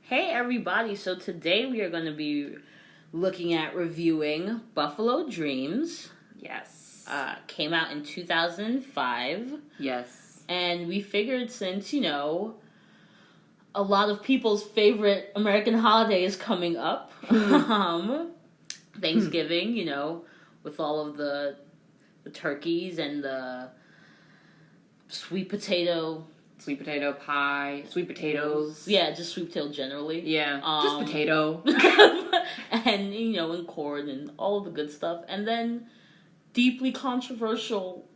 Hey everybody, so today we are going to be looking at reviewing Buffalo Dreams. Yes. Came out in 2005. Yes. And we figured since, a lot of people's favorite American holiday is coming up, Thanksgiving, with all of the turkeys and the sweet potato pie, sweet potatoes. Yeah, just sweet potato generally. Yeah, just potato. And, and corn and all of the good stuff. And then deeply controversial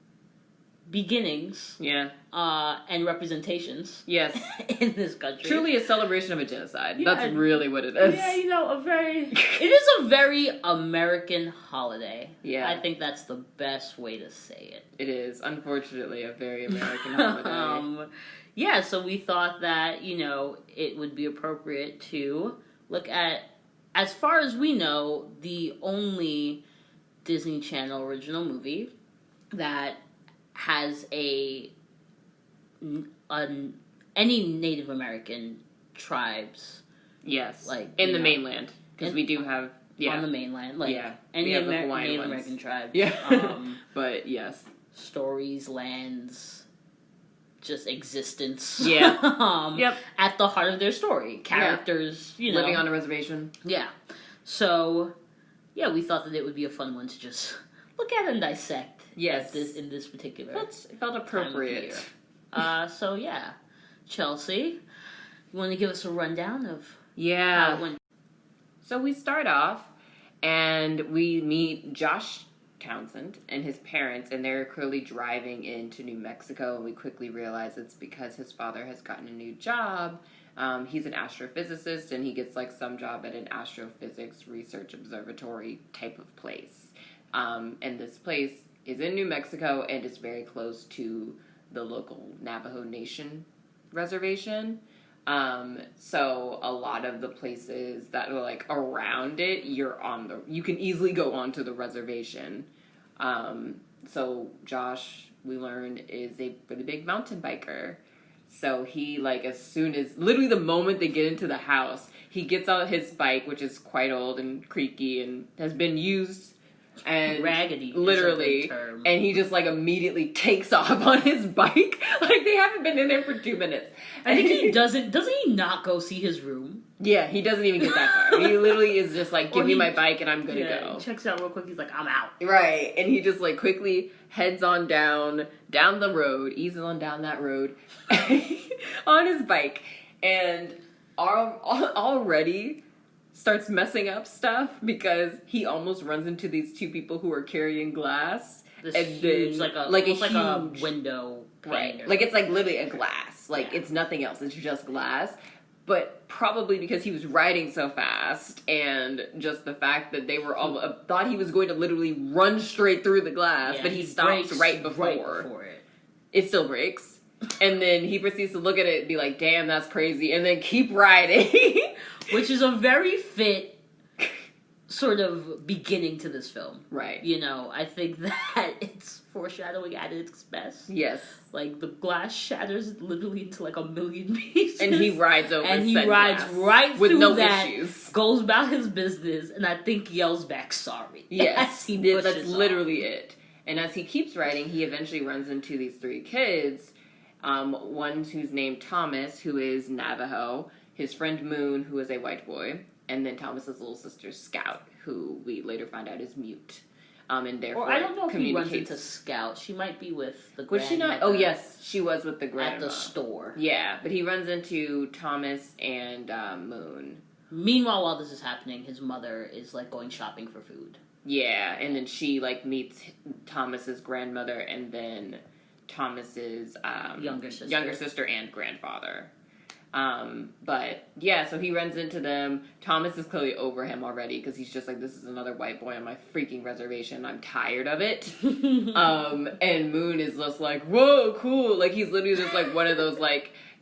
beginnings. Yeah. And representations. Yes. In this country. Truly a celebration of a genocide. Yeah, That's really what it is. Yeah, it is a very American holiday. Yeah. I think that's the best way to say it. It is, unfortunately, a very American holiday. Yeah, so we thought that, it would be appropriate to look at, as far as we know, the only Disney Channel original movie that has any Native American tribes. Yes. Like in the mainland. Because we do have... Yeah. On the mainland. Like, yeah. Any Native American tribes. Yeah. But, yes. Stories, lands... just existence. Yeah. Yep. At the heart of their story. Characters, living on a reservation. Yeah. So, yeah, we thought that it would be a fun one to just look at and dissect. Yes. In this particular It felt appropriate. So, yeah. Chelsea, you want to give us a rundown of how it went? So we start off, and we meet Josh Townsend and his parents, and they're clearly driving into New Mexico, and we quickly realize it's because his father has gotten a new job. He's an astrophysicist, and he gets some job at an astrophysics research observatory type of place. And this place is in New Mexico, and it's very close to the local Navajo Nation reservation. So a lot of the places that are around it, you can easily go onto the reservation. So Josh, we learned, is a really big mountain biker. So he as soon as, literally the moment they get into the house, he gets out his bike, which is quite old and creaky and has been used and raggedy, literally, and he just immediately takes off on his bike. They haven't been in there for 2 minutes. I think he doesn't he not go see his room? Yeah, he doesn't even get that far. He literally is just give me my bike and I'm gonna go. He checks out real quick, he's like, I'm out. Right, and he just quickly heads on down the road, eases on down that road on his bike, and already starts messing up stuff because he almost runs into these two people who are carrying glass. This and huge, then, a window pane. Right. It's literally a glass. It's nothing else. It's just glass. But probably because he was riding so fast and just the fact that they were all thought he was going to literally run straight through the glass, but he stops right before it. It still breaks. And then he proceeds to look at it and be like, damn, that's crazy, and then keep riding. Which is a very fit sort of beginning to this film. Right. I think that it's foreshadowing at its best. Yes. The glass shatters literally into a million pieces. And he rides over and he rides right with through no that, issues. Goes about his business, and I think yells back sorry. Yes. That's literally off. it. And as he keeps riding, he eventually runs into these three kids. One who's named Thomas, who is Navajo, his friend Moon, who is a white boy, and then Thomas's little sister Scout, who we later find out is mute. And therefore I don't know if he runs into Scout. She might be with the grandmother. Was she not? Oh, yes. She was with the grandma. At the store. Yeah, but he runs into Thomas and Moon. Meanwhile, while this is happening, his mother is going shopping for food. Yeah, and then she meets Thomas's grandmother and then Thomas's younger sister and grandfather. But yeah, so he runs into them. Thomas is clearly over him already because he's just this is another white boy on my freaking reservation. I'm tired of it. And Moon is just whoa, cool. He's literally just one of those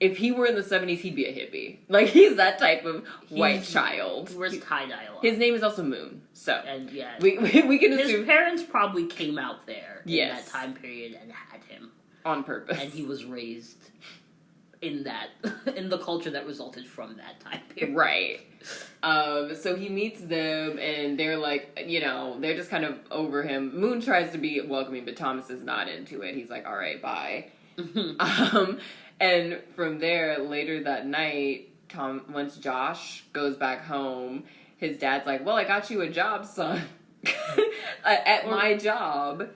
if he were in the 70s, he'd be a hippie. He's that type of white child. He wears tie-dye a lot. His name is also Moon, so and yeah, we can assume his parents probably came out there in yes. that time period and had him on purpose, and he was raised in that in the culture that resulted from that time period. Right. So he meets them, and they're like, they're just kind of over him. Moon tries to be welcoming, but Thomas is not into it. He's like, all right, bye. And from there, later that night, once Josh goes back home, his dad's like, well, I got you a job, son. At my job.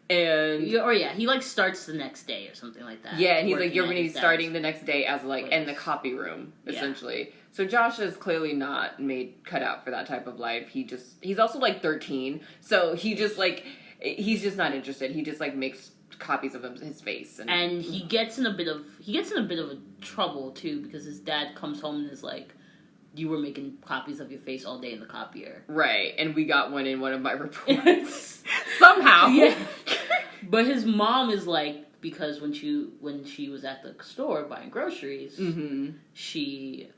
And he like starts the next day or something like that. Yeah, and he's like, you're going to be starting the next day as like place. in the copy room, essentially. Yeah. So Josh is clearly not cut out for that type of life. He's also like 13, so he's just not interested. He just like makes copies of his face, and he gets in a bit of trouble too, because his dad comes home and is like, you were making copies of your face all day in the copier. Right, and we got one in one of my reports. Somehow. Yeah. But his mom is like, because when she was at the store buying groceries, she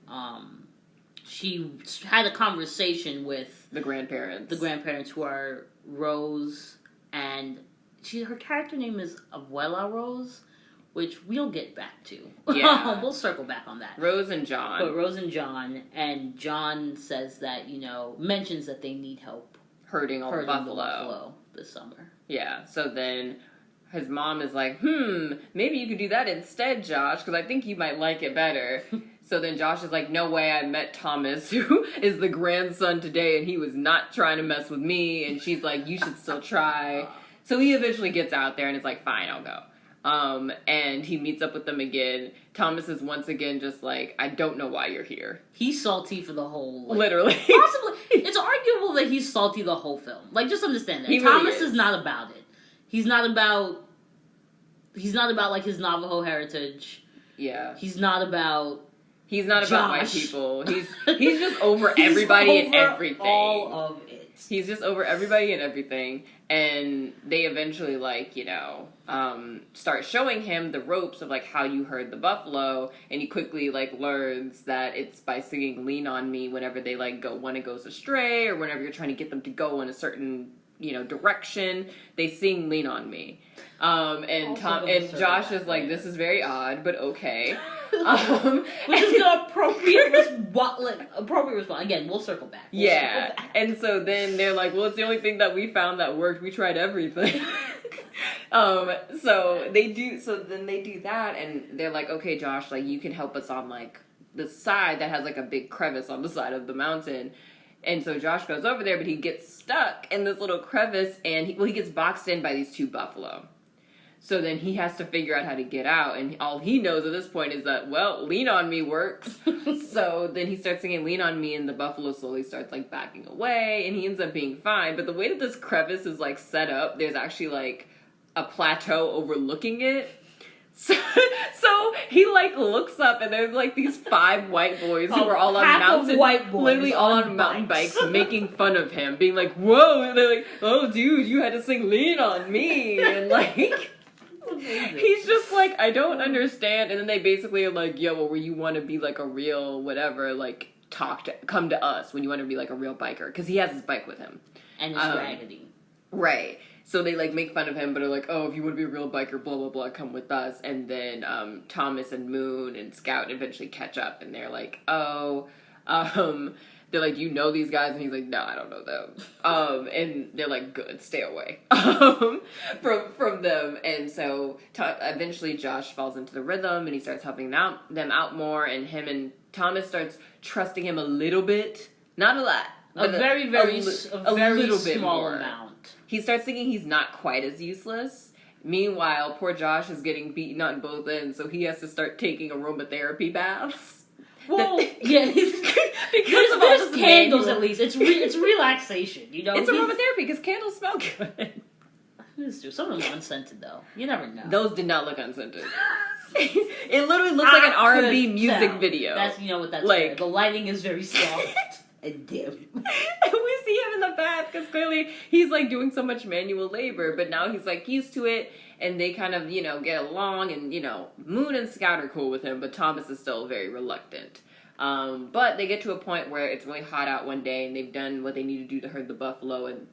had a conversation with the grandparents. The grandparents, who are Rose, and her character name is Abuela Rose, which we'll get back to. Yeah. We'll circle back on that. Rose and John. But Rose and John says that, mentions that they need help herding the buffalo this summer. Yeah, so then his mom is like, maybe you could do that instead, Josh, because I think you might like it better. So then Josh is like, no way, I met Thomas, who is the grandson today, and he was not trying to mess with me. And she's like, you should still try. So he eventually gets out there and is like, fine, I'll go. And he meets up with them again. Thomas is once again just like, I don't know why you're here. He's salty for the whole... Literally. Possibly. It's arguable that he's salty the whole film. Like, just understand that. Thomas is not about it. He's not about, like, his Navajo heritage. Yeah. He's not about white people. He's just over everybody and everything. All of it. He's just over everybody and everything. And they eventually, start showing him the ropes of, how you herd the buffalo. And he quickly, learns that it's by singing Lean on Me whenever they, when it goes astray, or whenever you're trying to get them to go in a certain, direction. They sing Lean on Me. And Josh is like, this is very odd, but okay. Which is the appropriate response. Again, we'll circle back. And so then they're like, well, it's the only thing that we found that worked. We tried everything. So they do that, and they're like, okay, Josh, you can help us on the side that has a big crevice on the side of the mountain. And so Josh goes over there, but he gets stuck in this little crevice, and he gets boxed in by these two buffalo. So then he has to figure out how to get out, and all he knows at this point is that, well, Lean on Me works. So then he starts singing Lean on Me, and the buffalo slowly starts, backing away, and he ends up being fine. But the way that this crevice is, set up, there's actually, a plateau overlooking it. So he looks up, and there's these 5 white boys who are all on mountain, literally all on mountain bikes, making fun of him, being like, "Whoa!" And they're like, "Oh, dude, you had to sing Lean on Me," and he's just like, I don't understand. And then they basically are like, yo, well, you want to be a real whatever, come to us when you want to be a real biker, because he has his bike with him and it's raggedy, right? So they make fun of him, but are like, oh, if you want to be a real biker, blah blah blah, come with us. And then Thomas and Moon and Scout eventually catch up, and they're like, oh, they're like, you know these guys? And he's like, no, I don't know them. And they're like, good, stay away from them. And so eventually Josh falls into the rhythm, and he starts helping them out more, and him and Thomas starts trusting him a little bit, not a lot. A very little bit small more. Amount. He starts thinking he's not quite as useless. Meanwhile, poor Josh is getting beaten on both ends, so he has to start taking aromatherapy baths. Well, yeah, because there's candles at least. It's relaxation, It's aromatherapy because candles smell good. It's true. Some of them are unscented though. You never know. Those did not look unscented. It literally looks like an R&B music video. That's what that's like. The lighting is very soft and dim. And we see him in the bath because clearly he's doing so much manual labor, but now he's used to it, and they kind of get along, and Moon and Scout are cool with him, but Thomas is still very reluctant. But they get to a point where it's really hot out one day, and they've done what they need to do to herd the buffalo, and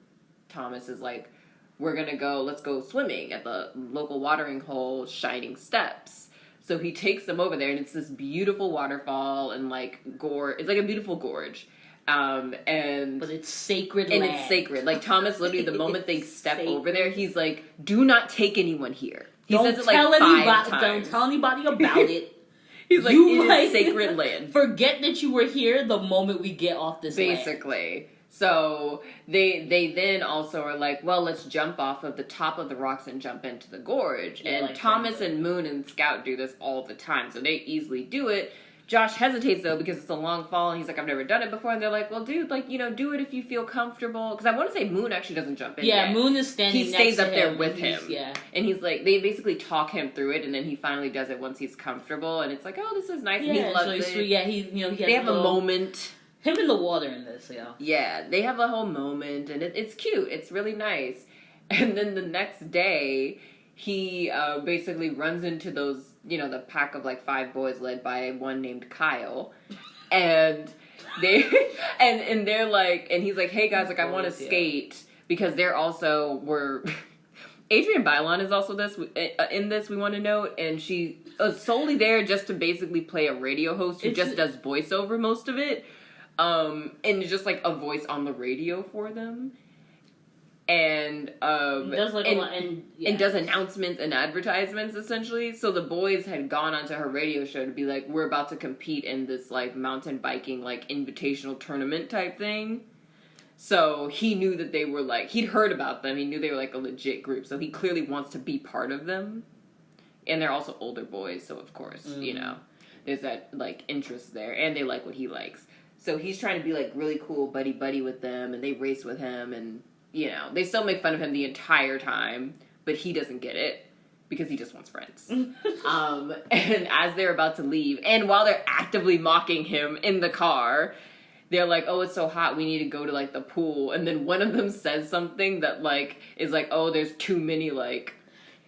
Thomas is like, let's go swimming at the local watering hole, Shining Steps. So he takes them over there, and it's this beautiful waterfall and like gorge. It's like a beautiful gorge. And but it's sacred and land. it's sacred. Like Thomas, literally, the moment they step Sacred. over there, he's like, "Do not take anyone here." He Don't says it like tell 5 anybody. times. Don't tell anybody about it. He's like, You, "It like, is sacred land." Forget that you were here the moment we get off this land. Basically. So they then also are like, well, let's jump off of the top of the rocks and jump into the gorge. Yeah, and like Thomas that. and Moon and Scout do this all the time, so they easily do it. Josh hesitates though because it's a long fall, and he's like, I've never done it before. And they're like, well, dude, like, you know, do it if you feel comfortable. Because I want to say Moon actually doesn't jump in. Yeah, yet. Moon is standing. He stays next up to there him, with and he's- him. Yeah, And he's like, they basically talk him through it, and then he finally does it once he's comfortable, and it's like, oh, this is nice, and he loves so he's it. sweet. Yeah, he he has They have a little- moment. Him in the water in this, yeah. Yeah, they have a whole moment, and it's cute. It's really nice. And then the next day, he basically runs into those, you know, the pack of like 5 boys led by one named Kyle, and they and they're like, and he's like, hey guys, like I want to Boys, yeah. skate because they're also were. Adrienne Bailon is also in this. We want to note, and she is solely there just to basically play a radio host who It's- just does voiceover most of it. And just like a voice on the radio for them, and He does like and, a lot, and does announcements and advertisements essentially. So the boys had gone onto her radio show to be like, we're about to compete in this like mountain biking like invitational tournament type thing. So he knew that they were like, he'd heard about them. He knew they were like a legit group. So he clearly wants to be part of them. And they're also older boys, so of course, you know, there's that like interest there, and they like what he likes. So he's trying to be like really cool buddy with them, and they race with him, and you know, they still make fun of him the entire time, but he doesn't get it because he just wants friends. And as they're about to leave, and while they're actively mocking him in the car, they're like, oh, it's so hot, we need to go to like the pool. And then one of them says something that like is like, oh, there's too many like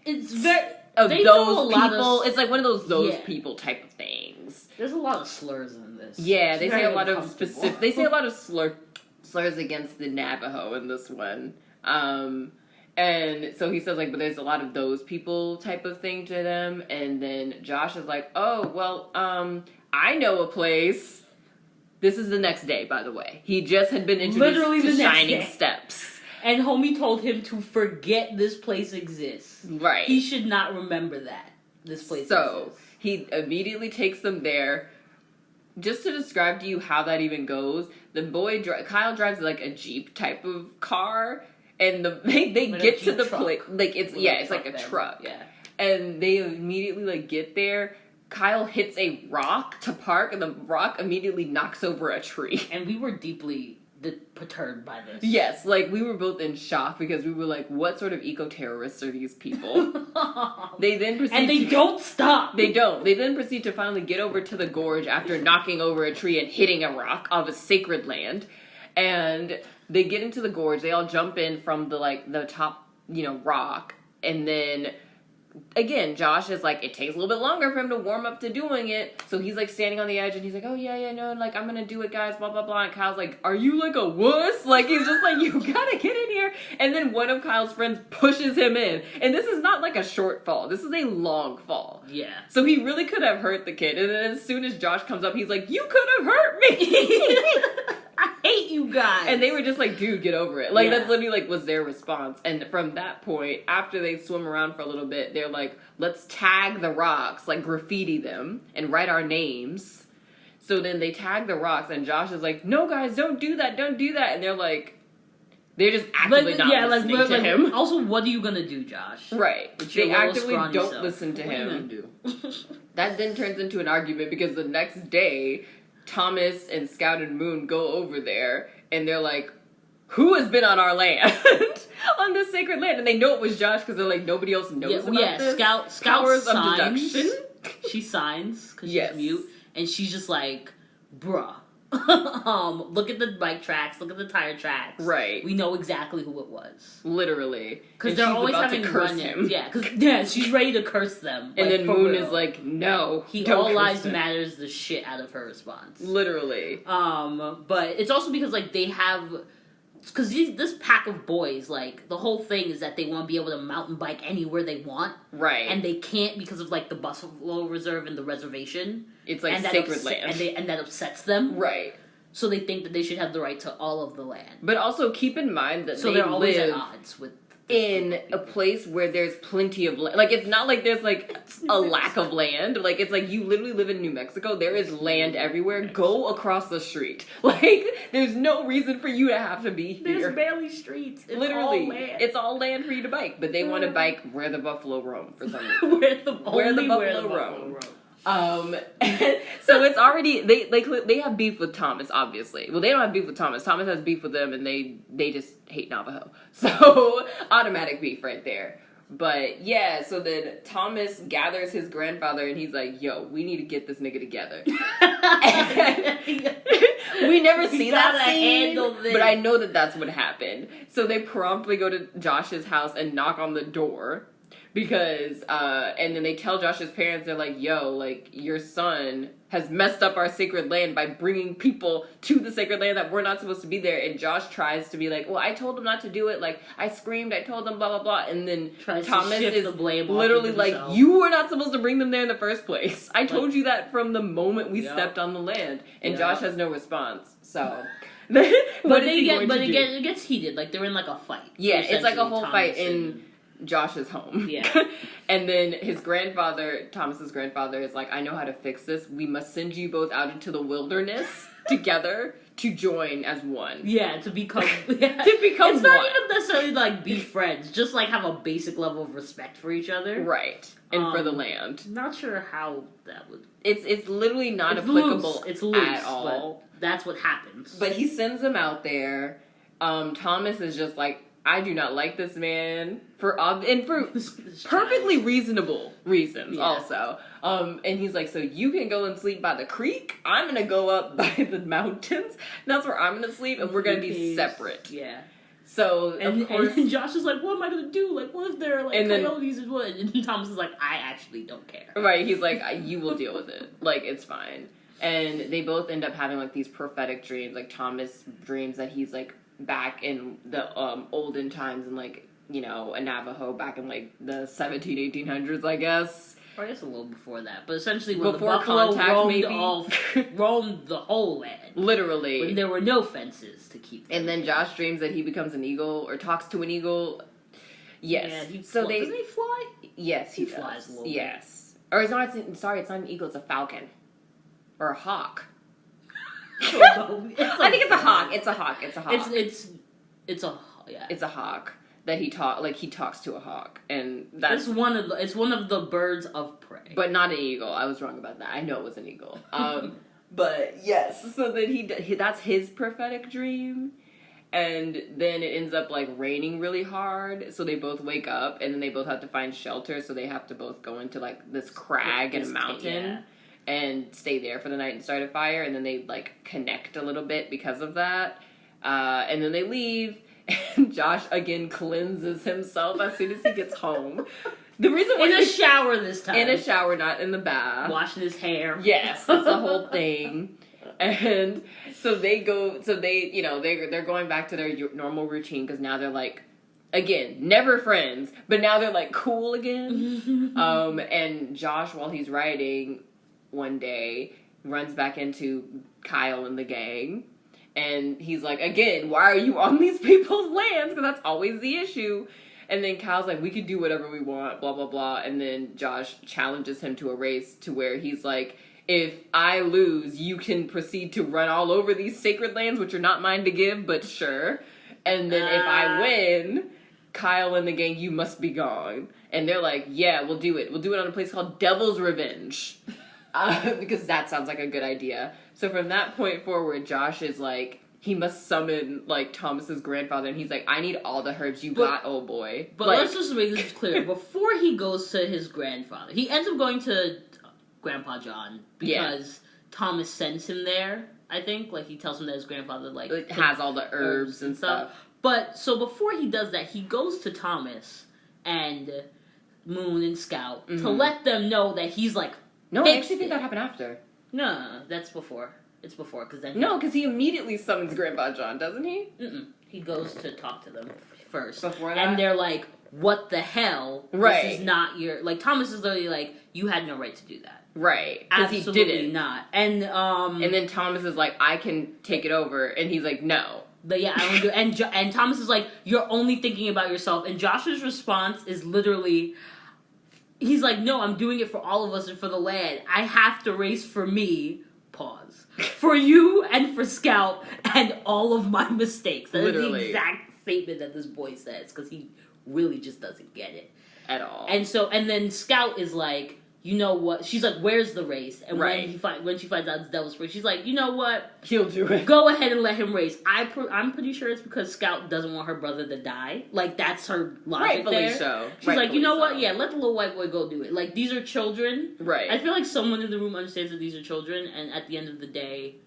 it's very of they those do a lot people. of- It's like one of those Yeah. people type of things. There's a lot of slurs in this. Yeah, It's they say very a lot of uncomfortable. specific. They say a lot of slurs against the Navajo in this one. And so he says like, but there's a lot of those people type of thing to them. And then Josh is like, oh well, I know a place. This is the next day, by the way. He just had been introduced Literally to the next Shining day. Steps. And homie told him to forget this place exists. Right. He should not remember that this place So exists. he immediately takes them there. Just to describe to you how that even goes, the Kyle drives like a Jeep type of car, and they Like a get to Jeep the truck. place like it's With it's like a bed. truck, Yeah. and they immediately like get there. Kyle hits a rock to park, and the rock immediately knocks over a tree. And we were deeply perturbed by this. Yes, like we were both in shock because we were like, "What sort of eco-terrorists are these people?" They then proceed and they to don't stop. They don't. They then proceed to finally get over to the gorge after knocking over a tree and hitting a rock of a sacred land. And they get into the gorge. They all jump in from the top, you know, rock. And then again, Josh is like, it takes a little bit longer for him to warm up to doing it. So he's like standing on the edge and he's like, oh yeah, no, like I'm gonna do it, guys, blah blah blah. And Kyle's like, are you like a wuss? Like he's just like, you gotta get in here. And then one of Kyle's friends pushes him in. And this is not like a short fall. This is a long fall. Yeah. So he really could have hurt the kid. And then as soon as Josh comes up, he's like, you could have hurt me. I hate you guys. And they were just like, dude, get over it. Like, Yeah. that's literally, like, was their response. And from that point, after they swim around for a little bit, they're like, let's tag the rocks, like, graffiti them, and write our names. So then they tag the rocks, and Josh is like, no, guys, don't do that. And they're like, they're just actively not listening to him. Also, what are you gonna do, Josh? Right. With your They little actively scrawny don't self. listen to What are you him. gonna do? That then turns into an argument because the next day, Thomas and Scout and Moon go over there and they're like, who has been on our land? On this sacred land. And they know it was Josh because they're like, nobody else knows about this. Scout Powers of signs. deduction. She signs because Yes. she's mute, and she's just like, bruh. Look at the bike tracks, look at the tire tracks. Right. We know exactly who it was. Literally. Because And they're she's always about to having curse run-ins. him. Yeah, she's ready to curse them. And like, then for Moon real. is like, no. He don't all curse lives him. matters the shit out of her response. Literally. But it's also because like they have because this pack of boys, like, the whole thing is that they want to be able to mountain bike anywhere they want. Right. And they can't because of, like, the Buffalo Reserve and the reservation. It's like sacred land. And that upsets them. Right. So they think that they should have the right to all of the land. But also keep in mind that they're always at odds with in a place where there's plenty of land. Like, it's not like there's, like, a lack of land. Like, it's like you literally live in New Mexico. There is land everywhere. Go across the street. Like, there's no reason for you to have to be here. There's barely streets. It's literally, all land. it's all land for you to bike. But they want to bike where the buffalo roam for some reason. where the buffalo roam. So it's already they have beef with Thomas, obviously. Well, they don't have beef with Thomas. Thomas has beef with them, and they just hate Navajo. So automatic beef right there. But yeah, so then Thomas gathers his grandfather, and he's like, "Yo, we need to get this nigga together." We never see that scene, but I know that that's what happened. So they promptly go to Josh's house and knock on the door. Because, and then they tell Josh's parents, they're like, yo, like, your son has messed up our sacred land by bringing people to the sacred land that we're not supposed to be there. And Josh tries to be like, well, I told him not to do it. Like, I screamed, I told them, blah, blah, blah. And then Thomas is the blame literally like, you were not supposed to bring them there in the first place. I told you that from the moment we stepped on the land. And Josh has no response. So... but it gets heated. Like, they're in, like, a fight. Yeah, it's like a whole fight in... Josh's home. Yeah. And then his grandfather, Thomas's grandfather, is like, I know how to fix this. We must send you both out into the wilderness together to join as one. Yeah, to become to become it's not even necessarily like be friends, just like have a basic level of respect for each other. Right. And for the land. Not sure how that would It's literally not applicable it's loose, at all. But that's what happens. But he sends them out there. Thomas is just like, I do not like this man for perfectly reasonable reasons also. And he's like, so you can go and sleep by the creek. I'm going to go up by the mountains. That's where I'm going to sleep, and we're going to be separate. Yeah. So, of course... And Josh is like, what am I going to do? Like, what if there are, like, coyotes and what? And Thomas is like, I actually don't care. Right, he's like, you will deal with it. Like, it's fine. And they both end up having, like, these prophetic dreams. Like, Thomas dreams that he's, like, back in the olden times in, like, you know, a Navajo back in, like, the 1800s, I guess. Or I guess a little before that. But essentially when before the buffalo contact, roamed the whole land. Literally. When there were no fences to keep them. And then Josh dreams that he becomes an eagle or talks to an eagle. Yes. Yeah, doesn't he fly? Yes, he flies a little bit. Yes. Or it's not an eagle, it's a falcon. Or a hawk. I think it's a hawk. It's a hawk. It's a hawk. It's a hawk that he talks to a hawk, and that's one of the birds of prey. But not an eagle. I was wrong about that. I know it was an eagle. But yes, so then that's his prophetic dream, and then it ends up like raining really hard. So they both wake up, and then they both have to find shelter. So they have to both go into like this crag and a mountain. Yeah. And stay there for the night and start a fire, and then they, like, connect a little bit because of that. And then they leave, and Josh, again, cleanses himself as soon as he gets home. The reason why... In a shower this time. In a shower, not in the bath. Washing his hair. Yes, that's the whole thing. And so they're going back to their normal routine, because now they're, like... Again, never friends, but now they're, like, cool again. And Josh, while he's writing... one day, runs back into Kyle and the gang, and he's like, again, why are you on these people's lands? Because that's always the issue. And then Kyle's like, we can do whatever we want, blah, blah, blah. And then Josh challenges him to a race to where he's like, if I lose, you can proceed to run all over these sacred lands, which are not mine to give, but sure. And then if I win, Kyle and the gang, you must be gone. And they're like, yeah, we'll do it. We'll do it on a place called Devil's Revenge. Because that sounds like a good idea. So from that point forward, Josh is like, he must summon, like, Thomas's grandfather, and he's like, I need all the herbs you got, old boy. But like, let's just make this clear. Before he goes to his grandfather, he ends up going to Grandpa John, because Thomas sends him there, I think. Like, he tells him that his grandfather, like has all the herbs and stuff. But, so before he does that, he goes to Thomas and Moon and Scout to let them know that he's, like, no, I actually think that happened after. No, that's before. It's before, because then No, because he immediately summons Grandpa John, doesn't he? he goes to talk to them first. Before that? And they're like, what the hell? Right. This is not your... Like, Thomas is literally like, you had no right to do that. Right. Because he didn't. not. And then Thomas is like, I can take it over. And he's like, no. But yeah, I don't do it. And Thomas is like, you're only thinking about yourself. And Josh's response is literally... He's like, no, I'm doing it for all of us and for the land. I have to race for me. Pause. For you and for Scout and all of my mistakes. That Literally. is the exact statement that this boy says, because he really just doesn't get it. At all. And then Scout is like, you know what? She's like, where's the race? And right. when she finds out it's Devil's Spring, she's like, you know what? He'll do it. Go ahead and let him race. I'm pretty sure it's because Scout doesn't want her brother to die. Like, that's her logic Rightfully there. so. She's like, you know what? So. Yeah, let the little white boy go do it. Like, these are children. Right. I feel like someone in the room understands that these are children, and at the end of the day,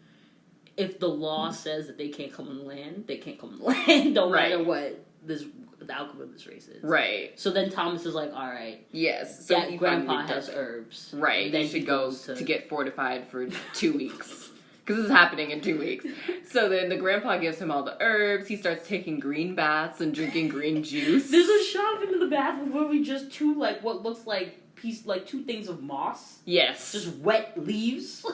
if the law says that they can't come on the land, they can't come on the land, no matter what the outcome of this race is. Right. So then Thomas is like, all right. Yes. So Grandpa has herbs. Right. Then she goes to get fortified for 2 weeks. Because this is happening in 2 weeks. So then the grandpa gives him all the herbs. He starts taking green baths and drinking green juice. There's a shot into the bathroom where we just what looks like two things of moss. Yes. Just wet leaves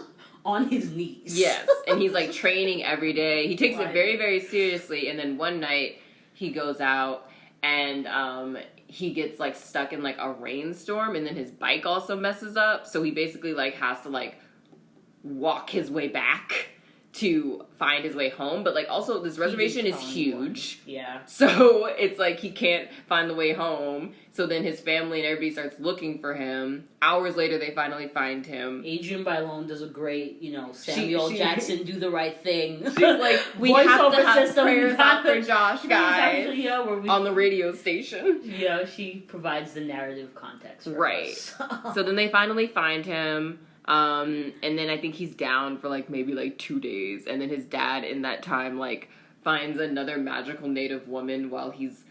on his knees. Yes. And he's like training every day. He takes it very, very seriously. And then one night he goes out and he gets like stuck in like a rainstorm, and then his bike also messes up. So he basically like has to like walk his way back to find his way home. But like also this reservation is huge. Yeah. So it's like he can't find the way home. So then his family and everybody starts looking for him. Hours later they finally find him. Adrienne Bailon does a great, Samuel Jackson do the right thing. She's like, we have to have prayers out for Josh, guys. Actually, on the radio station. Yeah, she provides the narrative context for us. So then they finally find him. And then I think he's down for like maybe like 2 days, and then his dad in that time like finds another magical native woman while he's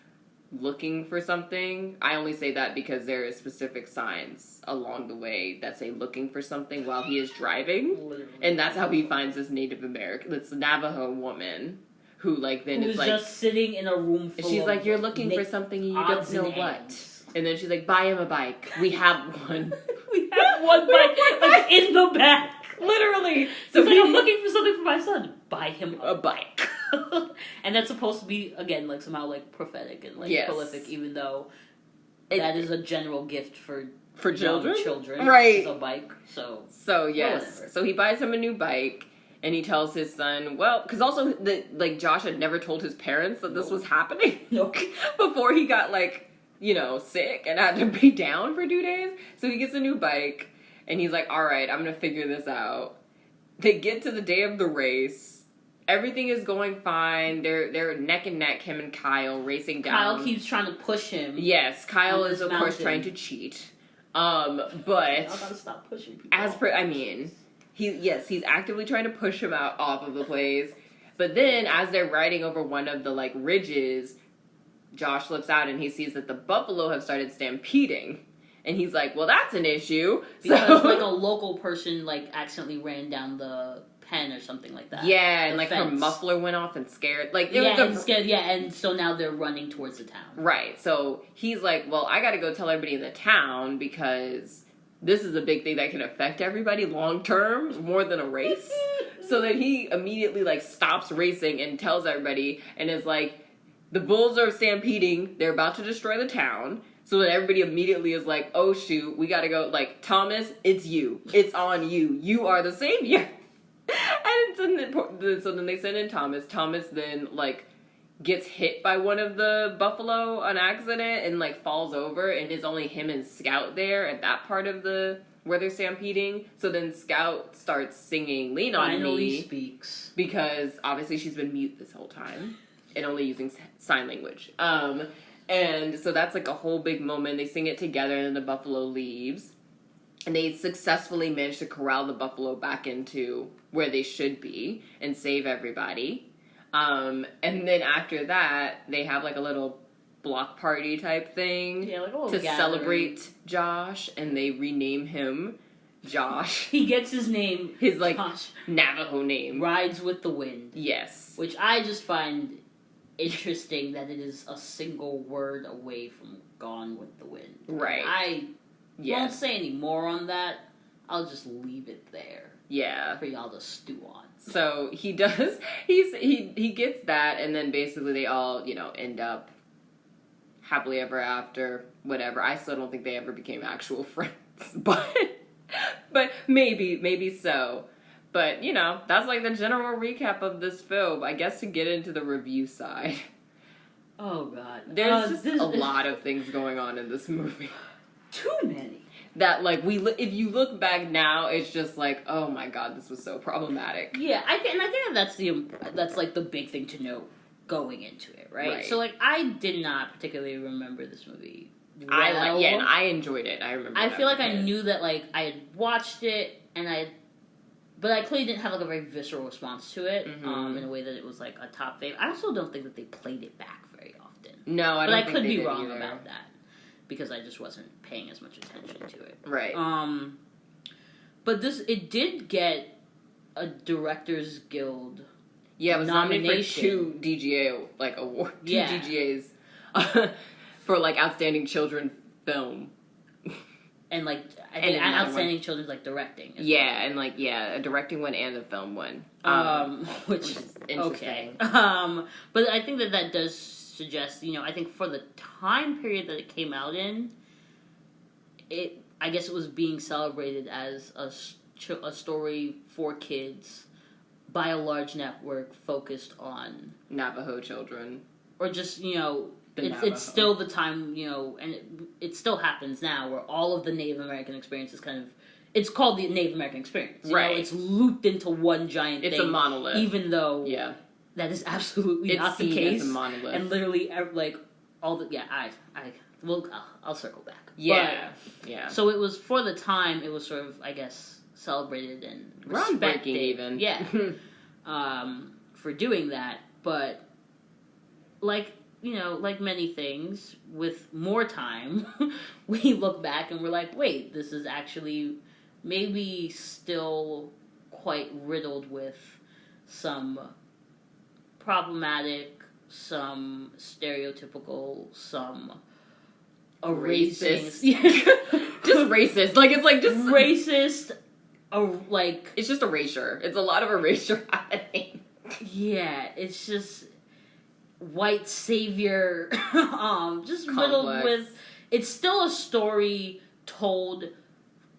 looking for something. I only say that because there are specific signs along the way that say looking for something while he is driving. Literally. And that's how he finds this Native American, this Navajo woman who like then who's is like just sitting in a room full she's of like, you're looking for something and you don't know what. And then she's like, buy him a bike. We have one. We have one bike, like, in the back. Literally. So like, I'm looking for something for my son. Buy him a bike. And that's supposed to be, again, like, somehow, like, prophetic and, like, prolific, even though that is a general gift for children. Right. It's a bike, so yes. So he buys him a new bike. And he tells his son, well, because also, Josh had never told his parents that this was happening. Nope. Before he got, sick and had to be down for 2 days. So he gets a new bike, and he's like, all right, I'm going to figure this out. They get to the day of the race. Everything is going fine. They're neck and neck, him and Kyle, racing down. Kyle keeps trying to push him. Yes, Kyle is, of course, trying to cheat. But... I gotta stop pushing people. He's actively trying to push him off of the place. But then, as they're riding over one of the, ridges... Josh looks out and he sees that the buffalo have started stampeding. And he's like, well, that's an issue. Because, a local person, accidentally ran down the pen or something like that. Yeah, and, her muffler went off and scared. And so now they're running towards the town. Right. So he's like, well, I gotta go tell everybody in the town because this is a big thing that can affect everybody long term more than a race. So then he immediately, stops racing and tells everybody and is like, the bulls are stampeding. They're about to destroy the town. So then everybody immediately is like, oh, shoot. We got to go. Thomas, it's you. It's on you. You are the savior. And so then they send in Thomas. Thomas then, gets hit by one of the buffalo on accident and, falls over. And it's only him and Scout there at that part of where they're stampeding. So then Scout starts singing Lean on Me. Finally speaks. Because obviously she's been mute this whole time. And only using sign language. And so that's a whole big moment. They sing it together and then the buffalo leaves. And they successfully manage to corral the buffalo back into where they should be and save everybody. And then after that, they have a little block party type thing to gathering. Celebrate Josh. And they rename him Josh. He gets his name, His, like, Josh, Navajo name. Rides with the Wind. Yes. Which I just find interesting that it is a single word away from Gone with the Wind. Right. I won't Yes. say any more on that. I'll just leave it there Yeah. for y'all to stew on. So he does, he gets that, and then basically they all, end up happily ever after, whatever. I still don't think they ever became actual friends, but maybe so. But, that's like the general recap of this film. I guess to get into the review side. Oh, God. There's just a lot of things going on in this movie. Too many. That, like, if you look back now, it's just like, oh my God, this was so problematic. Yeah, I think that's like the big thing to note going into it, right? So, like, I did not particularly remember this movie. And I enjoyed it. I remember. I feel like I knew that, like, I had watched it, but I clearly didn't have, like, a very visceral response to it, in a way that it was, like, a top fave. I also don't think that they played it back very often. No, I don't think they did. But I could be wrong either. about that, because I just wasn't paying as much attention to it. Right. But it did get a Directors Guild. Yeah, it was nominated for nomination. 2 DGA, like, award. 2 Yeah. DGAs for, like, Outstanding Children Film. And, like, I And think another Outstanding Children's, like, directing. as Yeah, well. and, like, a directing one and a film one. Which is interesting. Okay. But I think that does suggest, I think for the time period that it came out in, I guess it was being celebrated as a story for kids by a large network focused on Navajo children. or just Navajo. it's still the time, and it still happens now where all of the Native American experience is kind of, it's called the Native American experience, Right? It's looped into one giant thing. It's a monolith, even though that is absolutely it's not the seen case. as a monolith, and literally like all the I'll circle back. Yeah. So it was, for the time, it was sort of, I guess, celebrated and respected. Groundbreaking even. Yeah. For doing that. But, like many things, with more time, we look back and we're like, wait, this is actually maybe still quite riddled with some problematic, some stereotypical, some erasing, Racist. Just racist. Like, it's like just racist, like, it's just erasure. It's a lot of erasure happening. yeah, it's just white savior, just riddled Complex. with. It's still a story told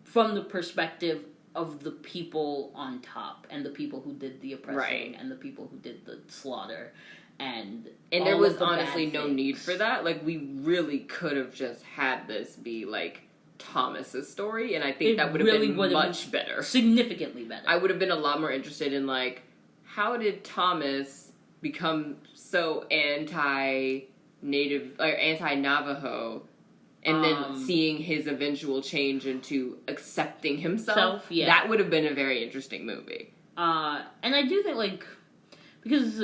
from the perspective of the people on top and the people who did the oppressing, Right. and the people who did the slaughter, and there all was of the honestly bad no things. need for that. Like, we really could have just had this be like Thomas's story, and I think It that would have really been would've much better. Significantly better. I would have been a lot more interested in, like, how did Thomas become so anti-native, or anti-Navajo, and then seeing his eventual change into accepting himself? Yeah. That would have been a very interesting movie. And I do think, like, because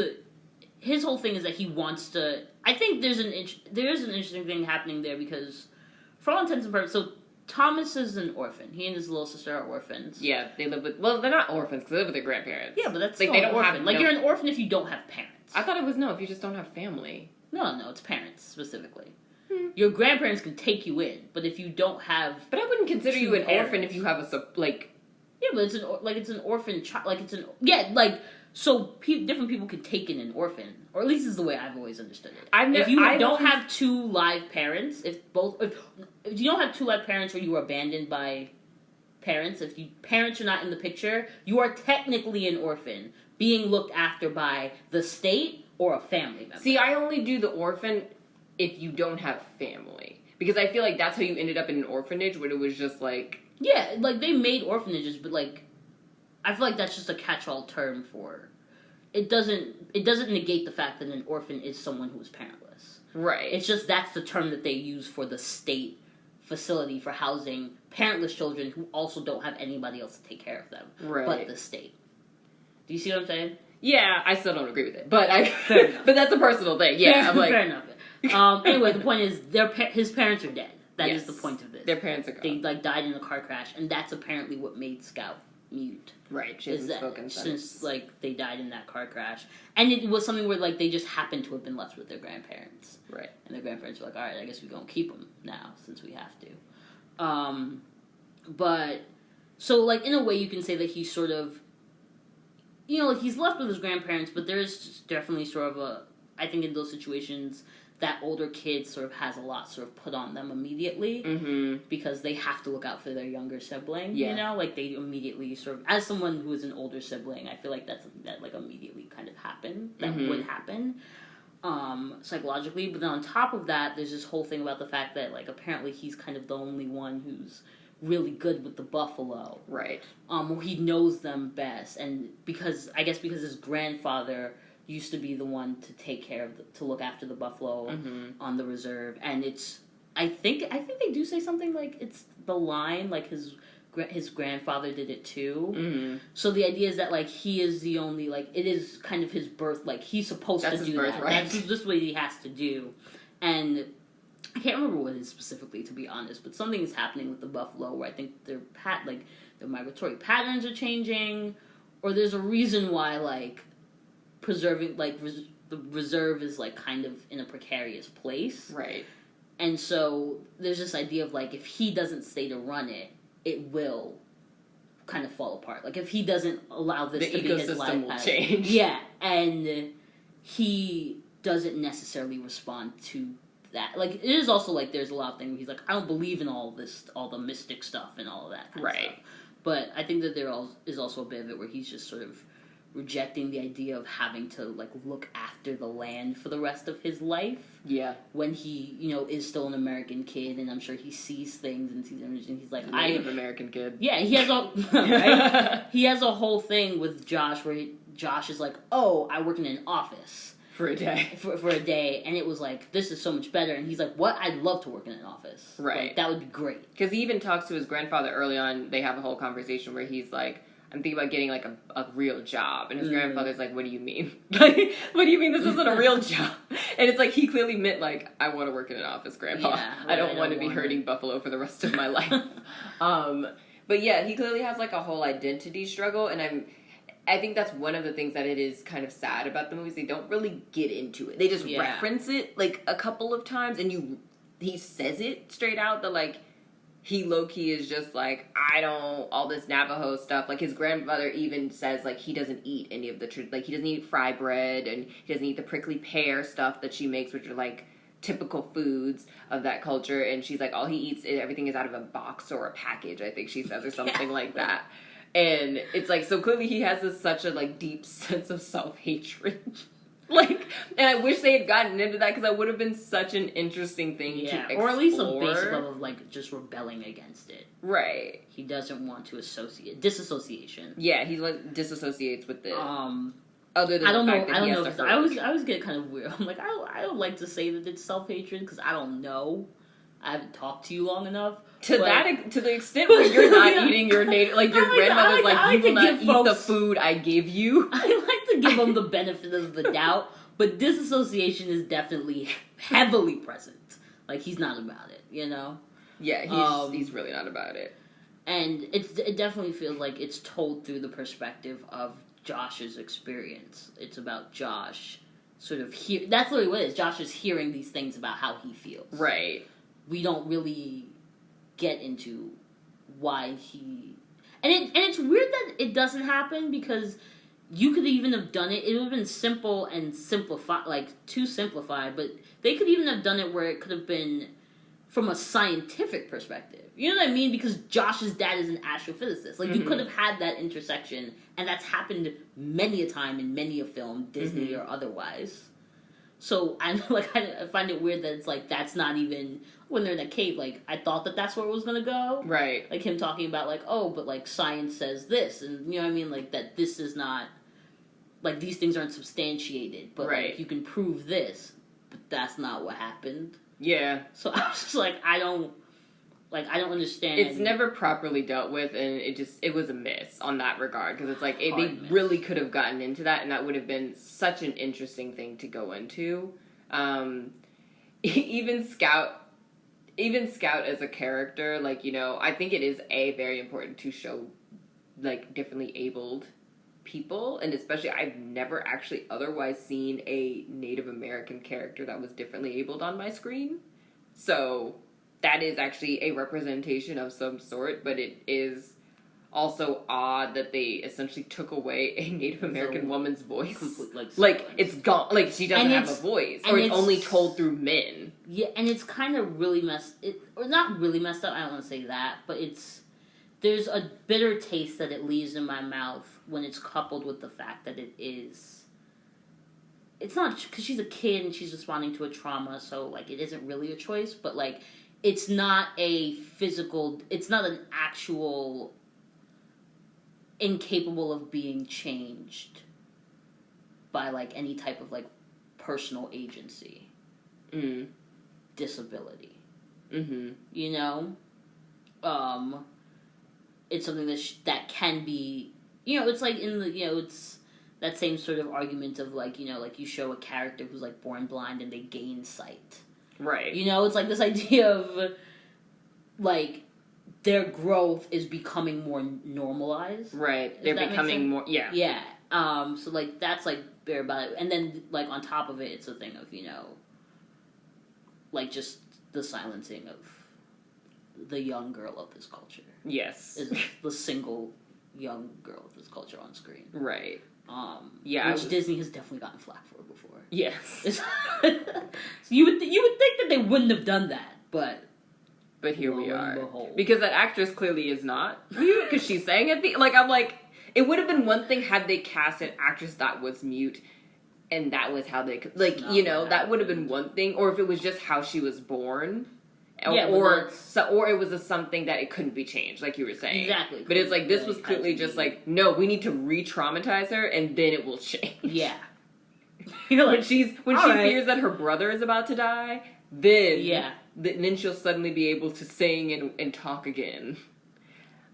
his whole thing is that he wants to. I think there is an interesting thing happening there, because, for all intents and purposes, so Thomas is an orphan. He and his little sister are orphans. Yeah, they live with. Well, they're not orphans because they live with their grandparents. Yeah, but that's like still they an don't orphan. have. Like, no, you're an orphan if you don't have parents. I thought it was no. If you just don't have family. No, it's parents specifically. Your grandparents can take you in, but if you don't have. But I wouldn't consider two you an parents. orphan if you have like. Yeah, but it's an orphan child. Like, it's so different people can take in an orphan, or at least is the way I've always understood it. If you don't have two live parents, if you don't have two live parents, or you are abandoned by parents, parents are not in the picture, you are technically an orphan being looked after by the state or a family member. See, I only do the orphan if you don't have family, because I feel like that's how you ended up in an orphanage, when it was just like. Yeah, like, they made orphanages, but, like, I feel like that's just a catch-all term for. It doesn't negate the fact that an orphan is someone who is parentless. Right. It's just that's the term that they use for the state facility for housing parentless children who also don't have anybody else to take care of them, but the state. Do you see what I'm saying? Yeah, I still don't agree with it, but Fair enough. but that's a personal thing. Yeah, I'm like, fair enough. Anyway, the point is, his parents are dead. That is the point of this. Their parents are gone. They like died in a car crash, and that's apparently what made Scout mute. Right, she hasn't spoken since like they died in that car crash, and it was something where like they just happened to have been left with their grandparents. Right, and their grandparents were like, "All right, I guess we're gonna keep them now since we have to." But so like in a way, you can say that he's sort of, like he's left with his grandparents, but there is definitely sort of I think in those situations, that older kid sort of has a lot sort of put on them immediately because they have to look out for their younger sibling. Yeah. Like they immediately sort of, as someone who is an older sibling, I feel like that's something that like immediately kind of happened. That would happen psychologically. But then on top of that, there's this whole thing about the fact that like apparently he's kind of the only one who's really good with the buffalo. Right. Or he knows them best, and because his grandfather used to be the one to take care of to look after the buffalo on the reserve, and I think they do say something like it's the line like his grandfather did it too. So the idea is that like he is the only like it is kind of his birth, like he's supposed to do that. Right? That's just what he has to do, and I can't remember what it is specifically, to be honest, but something is happening with the buffalo where I think their migratory patterns are changing, or there's a reason why like preserving like the reserve is like kind of in a precarious place, right? And so there's this idea of like if he doesn't stay to run it, it will kind of fall apart. Like if he doesn't allow this to be his life, the ecosystem will change. Yeah, and he doesn't necessarily respond to that. Like it is also like there's a lot of things where he's like, I don't believe in all the mystic stuff and all of that kind of stuff. But I think that there is also a bit of it where he's just sort of rejecting the idea of having to like look after the land for the rest of his life. Yeah. When he, is still an American kid, and I'm sure he sees things and sees images, and he's like, Native American kid. Yeah, he has right? He has a whole thing with Josh where Josh is like, oh, I work in an office. For a day. For a day, and it was like, this is so much better, and he's like, what? I'd love to work in an office. Right. Like, that would be great. Because he even talks to his grandfather early on, they have a whole conversation where he's like, I'm thinking about getting, like, a real job. And his grandfather's like, what do you mean? Like, what do you mean this isn't a real job? And it's like, he clearly meant, like, I want to work in an office, Grandpa. Yeah, right, I don't want to be herding buffalo for the rest of my life. But yeah, he clearly has, like, a whole identity struggle. And I think that's one of the things that it is kind of sad about the movies. They don't really get into it. They just reference it, like, a couple of times. And he says it straight out that, like, he low-key is just like, all this Navajo stuff. Like, his grandmother even says, like, he doesn't eat any of like, he doesn't eat fry bread, and he doesn't eat the prickly pear stuff that she makes, which are, like, typical foods of that culture. And she's like, all he eats, everything is out of a box or a package, I think she says, or something like that. And it's like, so clearly he has such a, like, deep sense of self-hatred. Like, and I wish they had gotten into that because that would have been such an interesting thing to explore. Or at least a basic level of, like, just rebelling against it. Right. He doesn't want to disassociation. Yeah, he disassociates with it. Other than I don't the know. fact that I don't he know. has to I always get kind of weird. I'm like, I don't like to say that it's self-hatred because I don't know. I haven't talked to you long enough. To the extent where you're not eating your native, like your grandmother's like, you will not eat the food I give you. I like to give them the benefit of the doubt, but disassociation is definitely heavily present. Like he's not about it, Yeah, he's really not about it. And it definitely feels like it's told through the perspective of Josh's experience. It's about Josh sort of that's literally what it is. Josh is hearing these things about how he feels. Right. We don't really get into why he... And it's weird that it doesn't happen because you could even have done it. It would have been simple and too simplified, but they could even have done it where it could have been from a scientific perspective. You know what I mean? Because Josh's dad is an astrophysicist. Like, you could have had that intersection, and that's happened many a time in many a film, Disney or otherwise. So I find it weird that it's like that's not even when they're in a cave. Like I thought that's where it was gonna go. Right. Like him talking about like, oh, but like science says this, and you know what I mean. Like that this is not like these things aren't substantiated, but like, you can prove this, but that's not what happened. Yeah. So I was just like, I don't understand. It's never properly dealt with, and it was a miss on that regard, because it's like, they really could have gotten into that, and that would have been such an interesting thing to go into. Even Scout even Scout as a character, like, you know, I think it is very important to show like differently abled people, and especially I've never actually otherwise seen a Native American character that was differently abled on my screen. So that is actually a representation of some sort, but it is also odd that they essentially took away a Native American woman's voice. Like it's gone. Like she doesn't have a voice, or it's only told through men. Yeah, and it's kind of really or not really messed up. I don't want to say that, but there's a bitter taste that it leaves in my mouth when it's coupled with the fact that it's not because she's a kid and she's responding to a trauma, so like it isn't really a choice, but like it's not it's not an actual incapable of being changed by like any type of like personal agency, disability. You know, it's something that can be, you know, it's like in the, you know, it's that same sort of argument of like, you know, like you show a character who's like born blind and they gain sight. Right. You know, it's like this idea of like their growth is becoming more normalized. Right. They're becoming more, yeah. Yeah. So like that's like bare about it. And then like on top of it, it's a thing of, you know, like just the silencing of the young girl of this culture. Yes. Is the single young girl of this culture on screen. Right. Yeah, which Disney has definitely gotten flack for before. Yes. So you would think that they wouldn't have done that, but here we are. Because that actress clearly is not mute, because she's saying it. Like, I'm like, it would have been one thing had they cast an actress that was mute, and that was how they could, like, you know, that would have been one thing. Or if it was just how she was born. Or it was something that it couldn't be changed, like you were saying. Exactly. But it's like, this was clearly just like, no, we need to re-traumatize her, and then it will change. Yeah. You know, when she fears that her brother is about to die, then she'll suddenly be able to sing and talk again.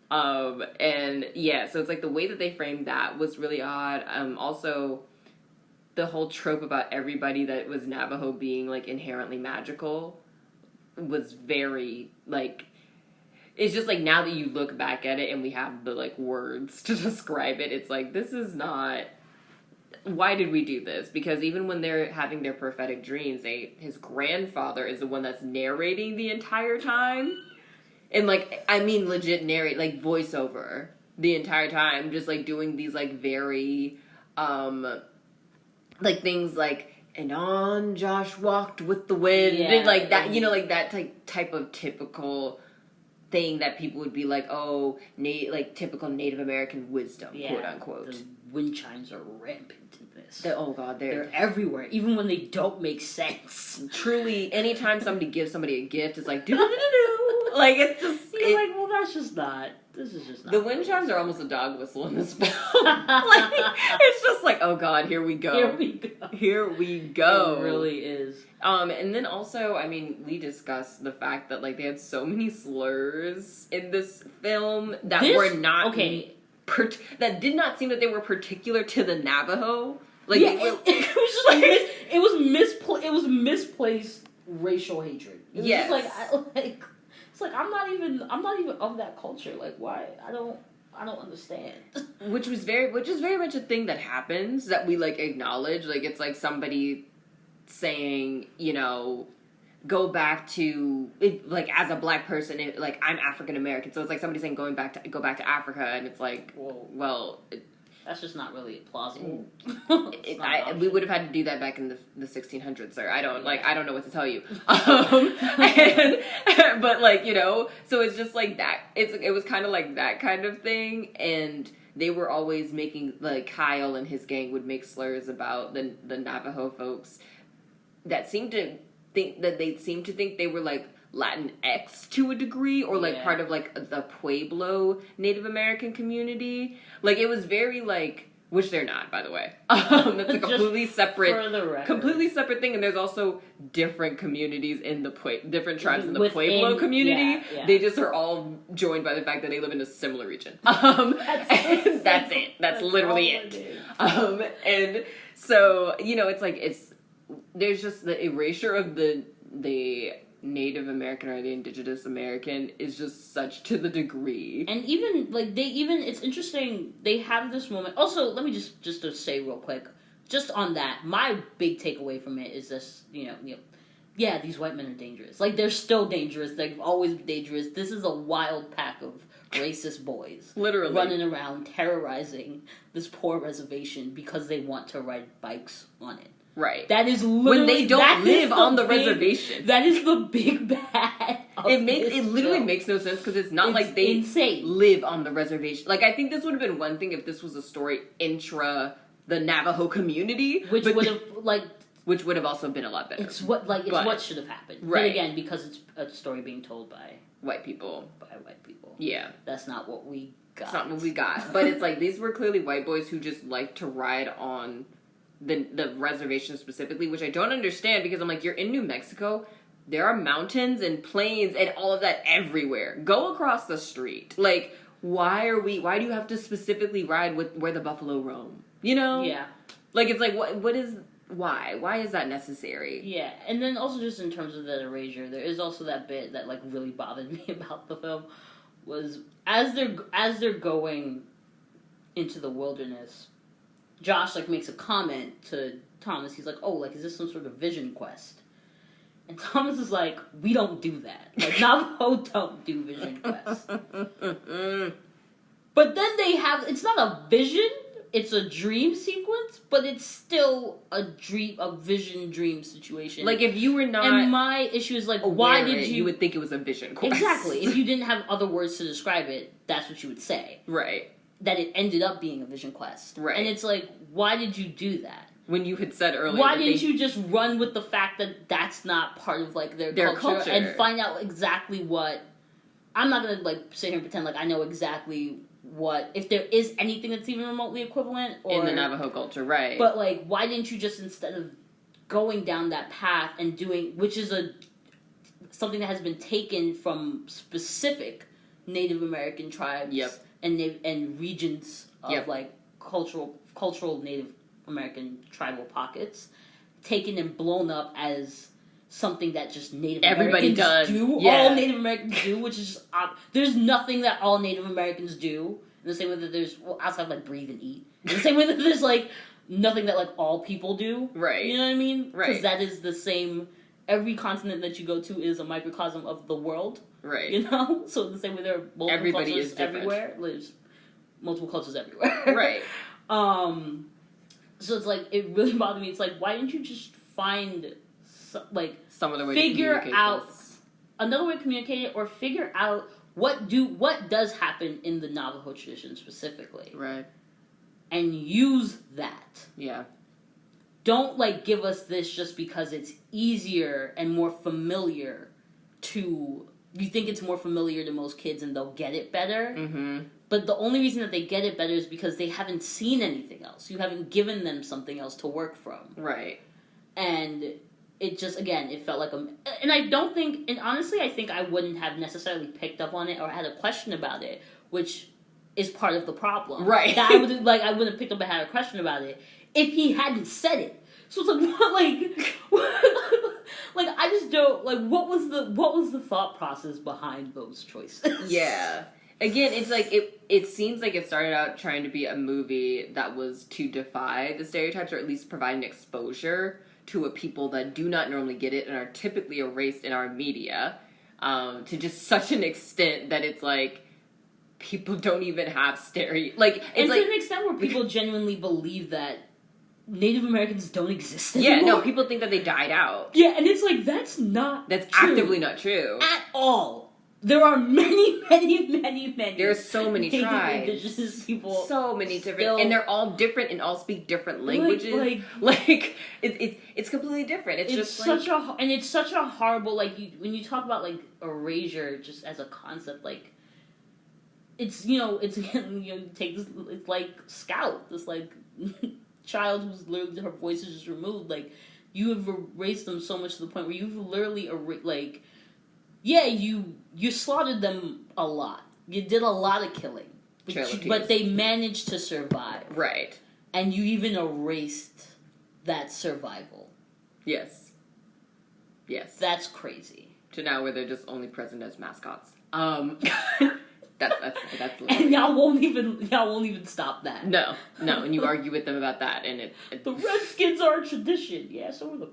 And yeah, so it's like the way that they framed that was really odd. Also, the whole trope about everybody that was Navajo being like inherently magical was very like, it's just like now that you look back at it and we have the like words to describe it, it's like, this is not, why did we do this? Because even when they're having their prophetic dreams, his grandfather is the one that's narrating the entire time. And like, I mean legit narrate, like voiceover the entire time, just like doing these like very like things like, and on Josh walked with the wind, and like that, you know, like that type of typical thing that people would be like, oh, like typical Native American wisdom, quote unquote. The wind chimes are rampant in this. Oh god, they're everywhere, even when they don't make sense. Truly, anytime somebody gives somebody a gift, it's like do do do do. Like it's just like, well, that's just not. This is just not. The wind chimes are almost a dog whistle in this film. Like, it's just like, oh god, here we go. Here we go. Here we go. It really is. And then also, I mean, we discussed the fact that like they had so many slurs in this film that were not that did not seem that they were particular to the Navajo. Like it was just like it was misplaced racial hatred. It was just like it's like I'm not even of that culture. Like, why? I don't understand. Which is very much a thing that happens that we like acknowledge. Like, it's like somebody saying, you know, go back to it, like as a black person, like I'm African American, so it's like somebody saying go back to Africa, and it's like, well. That's just not really plausible. We would have had to do that back in the 1600s, sir. I don't know what to tell you. But like, you know, so it's just like that. It was kind of like that kind of thing, and they were always making, like, Kyle and his gang would make slurs about the Navajo folks that seemed to think they were like Latinx to a degree, or like part of like the Pueblo Native American community. Like, it was very like, which they're not, by the way. That's a completely separate thing. And there's also different communities in different tribes in the Pueblo community. Yeah. They just are all joined by the fact that they live in a similar region. That's it. That's literally it. And so, you know, it's like there's just the erasure of the Native American or the Indigenous American is just such to the degree. And even, like, it's interesting, they have this moment. Also, let me just to say real quick, just on that, my big takeaway from it is this, yeah, these white men are dangerous. Like, they're still dangerous. They've always been dangerous. This is a wild pack of racist boys. Literally. Running around terrorizing this poor reservation because they want to ride bikes on it. Right. That is literally... When they don't live on the reservation. That is the big bad of It literally makes no sense because it's not like they live on the reservation. Like, I think this would have been one thing if this was a story intra the Navajo community. Which would have, like... Which would have also been a lot better. It's what should have happened. Right. But again, because it's a story being told by... white people. Yeah. That's not what we got. It's not what we got. But it's like, these were clearly white boys who just like to ride on the reservation specifically, which I don't understand because I'm like, you're in New Mexico, there are mountains and plains and all of that everywhere. Go across the street. Like, why do you have to specifically ride where the buffalo roam? You know? Yeah. Like, it's like, why? Why is that necessary? Yeah, and then also just in terms of that erasure, there is also that bit that, like, really bothered me about the film, was as they're going into the wilderness, Josh, like, makes a comment to Thomas. He's like, oh, like, is this some sort of vision quest? And Thomas is like, we don't do that. Like, Navajo don't do vision quests. But then it's not a vision, it's a dream sequence, but it's still a vision dream situation. Like, if you were not... And my issue is, like, why did you... You would think it was a vision quest. Exactly. If you didn't have other words to describe it, that's what you would say. Right. That it ended up being a vision quest. Right. And it's like, why did you do that? When you had said earlier... Why didn't you just run with the fact that that's not part of, like, their culture and find out exactly what... I'm not going to, like, sit here and pretend like I know exactly what... If there is anything that's even remotely equivalent or... In the Navajo culture, right. But, like, why didn't you just, instead of going down that path and doing... Which is something that has been taken from specific Native American tribes and regions of, like, cultural Native American tribal pockets, taken and blown up as something that just Native Americans do. Yeah. All Native Americans do, which is just, there's nothing that all Native Americans do. In the same way that there's, outside of, like, breathe and eat. In the same way that there's, like, nothing that, like, all people do. Right. You know what I mean? Right. Because that is the same, every continent that you go to is a microcosm of the world. Right. You know? So in the same way there are multiple cultures everywhere. There's multiple cultures everywhere. Right. So it's like, it really bothered me. It's like, why didn't you just find, some other way figure to communicate out this. Another way to communicate it, or figure out what does happen in the Navajo tradition specifically. Right. And use that. Yeah. Don't, like, give us this just because it's easier and more familiar to... You think it's more familiar to most kids and they'll get it better. Mm-hmm. But the only reason that they get it better is because they haven't seen anything else. You haven't given them something else to work from. Right. And it just, again, it felt like and I don't think... And honestly, I think I wouldn't have necessarily picked up on it or had a question about it, which is part of the problem. Right. That I wouldn't have picked up and had a question about it if he hadn't said it. So it's like, what, like, I just don't, like, what was the thought process behind those choices? Yeah. Again, it's like, it seems like it started out trying to be a movie that was to defy the stereotypes, or at least provide an exposure to a people that do not normally get it and are typically erased in our media, to just such an extent that it's like, people don't even have like, it's like, to an extent where people genuinely believe that Native Americans don't exist anymore. Yeah, no, people think that they died out. Yeah, and it's like, that's actively not true. At all. There are many. There are so many tribes. Indigenous people. So many different, and they're all different and all speak different languages. It's completely different. It's such a horrible, like, when you talk about, like, erasure just as a concept, like, it's, you take this, it's like Scout, this, like, child who's literally, her voice is just removed. Like, you have erased them so much to the point where you've literally you slaughtered them a lot. You did a lot of killing, but they managed to survive. Right. And you even erased that survival. Yes. That's crazy. to now where they're just only present as mascots. That's and y'all won't even stop that. No, and you argue with them about that, and the Redskins are a tradition. Yeah, so are the.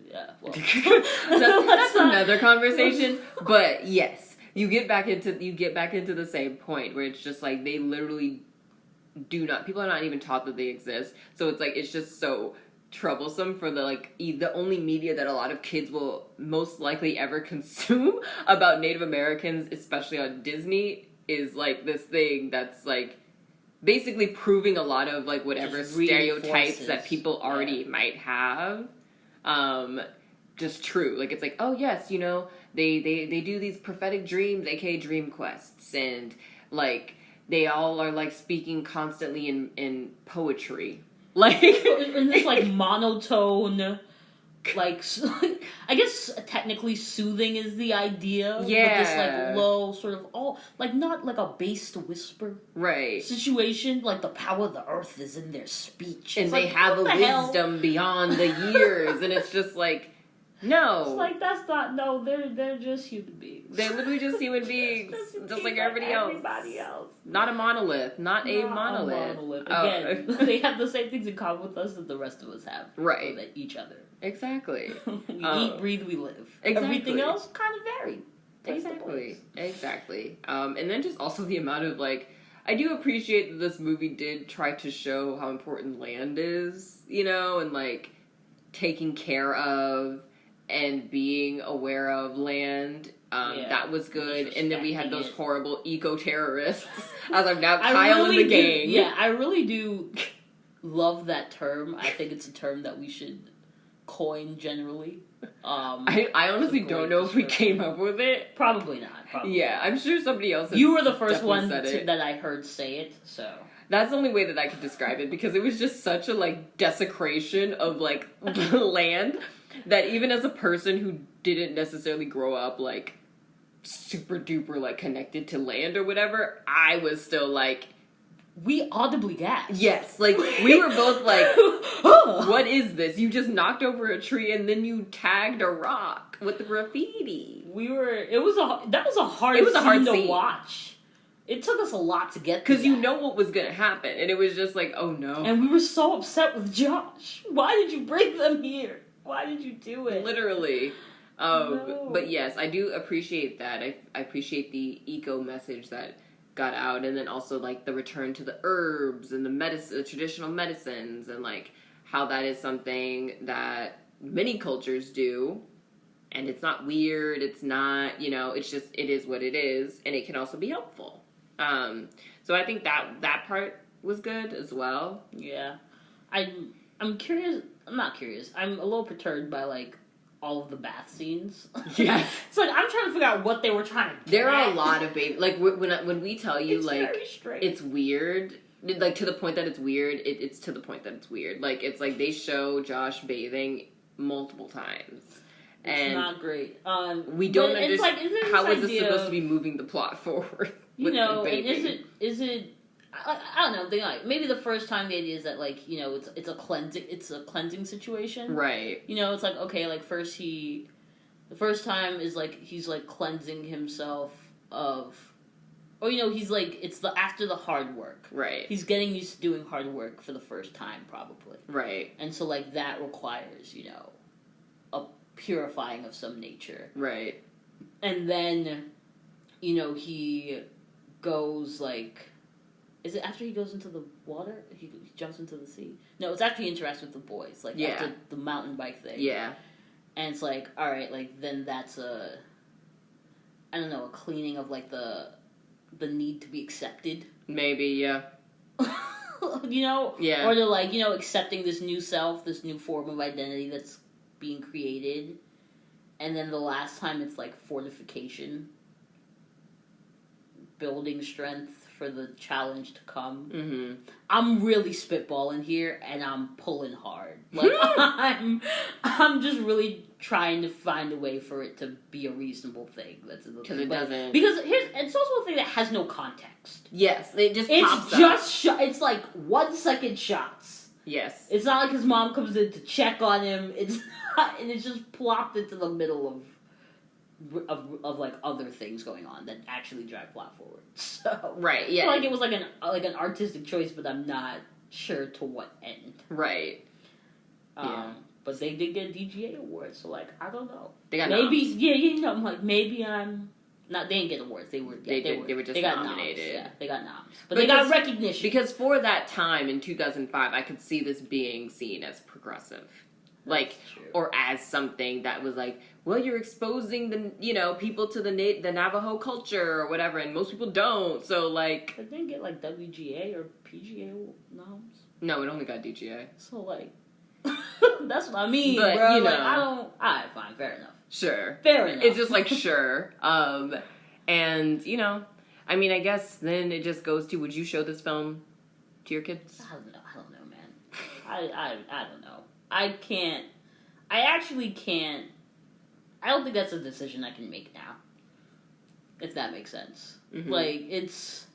Yeah, well, that's another conversation. But yes, you get back into the same point where it's just like they literally do not. People are not even taught that they exist. So it's like it's just so troublesome for the only media that a lot of kids will most likely ever consume about Native Americans, especially on Disney, is like this thing that's like basically proving a lot of like whatever stereotypes that people already might have just true. Like it's like, oh yes, you know, they do these prophetic dreams, aka dream quests, and like they all are like speaking constantly in poetry. Like in this like monotone, like I guess technically soothing is the idea. Yeah. With this like low sort of like not like a bass to whisper situation. Like the power of the earth is in their speech, and it's they like, have a wisdom beyond the years, and it's just like. No. It's like, that's not, no, they're just human beings. They're literally just human beings. just like everybody else. Not a monolith. Not a monolith. Again, they have the same things in common with us that the rest of us have. Right. With each other. Exactly. We eat, breathe, we live. Exactly. Everything else kind of varied. Exactly. And then just also the amount of, like, I do appreciate that this movie did try to show how important land is, you know, and, like, taking care of and being aware of land. That was good. And then we had those horrible eco-terrorists, as I'm now Kyle in the gang. Yeah, I really do love that term. I think it's a term that we should coin generally. I honestly don't know if we came up with it. Probably not. Yeah, I'm sure somebody else has You were the first one that I heard say it, so... That's the only way that I could describe it, because it was just such a, like, desecration of, like, land, that even as a person who didn't necessarily grow up, like, super duper, like, connected to land or whatever, I was still, like... We audibly gasped. Yes, like, we were both like, what is this? You just knocked over a tree and then you tagged a rock with the graffiti. That was a hard scene to watch. It took us a lot to get to because you know what was going to happen, and it was just like, oh no. And we were so upset with Josh. Why did you bring them here? Why did you do it? Literally. No. But yes, I do appreciate that. I appreciate the eco message that got out, and then also like the return to the herbs and the traditional medicines, and like how that is something that many cultures do. And it's not weird, it's not, you know, it's just, it is what it is, and it can also be helpful. So I think that part was good as well. Yeah. I'm curious, I'm not curious, I'm a little perturbed by, like, all of the bath scenes. Yes. It's like, I'm trying to figure out what they were trying to get. There are a lot of baby, like, when we tell you, it's like, very strange. It's weird, like, to the point that it's weird, it's to the point that it's weird. Like, it's like they show Josh bathing multiple times. It's not great. We don't understand how is this supposed to be moving the plot forward. You know, and is it? I don't know. Like, maybe the first time the idea is that, like, you know, it's a cleansing situation, right? You know, it's like, okay, like the first time is like he's like cleansing himself of, or you know, he's like it's after the hard work, right? He's getting used to doing hard work for the first time, probably, right? And so like that requires, you know, a purifying of some nature, right? And then, you know, he goes like, is it after he goes into the water? He jumps into the sea? No, it's after he interacts with the boys, like after the mountain bike thing. Yeah. And it's like, all right, like then that's a cleaning of like the need to be accepted. Maybe, yeah. You know? Yeah. Or to like, you know, accepting this new self, this new form of identity that's being created. And then the last time it's like fortification. Building strength for the challenge to come. Mm-hmm. I'm really spitballing here, and I'm pulling hard. Like I'm just really trying to find a way for it to be a reasonable thing. That's because it doesn't. Because it's also a thing that has no context. Yes, it just pops up. It's like 1 second shots. Yes, it's not like his mom comes in to check on him. It's not, and it's just plopped into the middle of of like other things going on that actually drive plot forward. So Right. I Yeah. feel like it was like an artistic choice, but I'm not sure to what end. Right. Yeah. But they did get a DGA award, so like I don't know. They got maybe noms. I'm like maybe I'm not. They didn't get awards. They were just they got nominated. Noms. Yeah, they got noms, but they got recognition because for that time in 2005, I could see this being seen as progressive, like or as something that was like, well, you're exposing the people to the Navajo culture or whatever, and most people don't. So like, but they didn't get like WGA or PGA noms. No, it only got DGA. So like. That's what I mean, but, bro. Like, I don't. Alright, fine, fair enough. Sure. Fair enough. It's just like sure. And I mean, I guess then it just goes to: would you show this film to your kids? I don't know, man. I don't know. I can't. I actually can't. I don't think that's a decision I can make now. If that makes sense. Mm-hmm. Like it's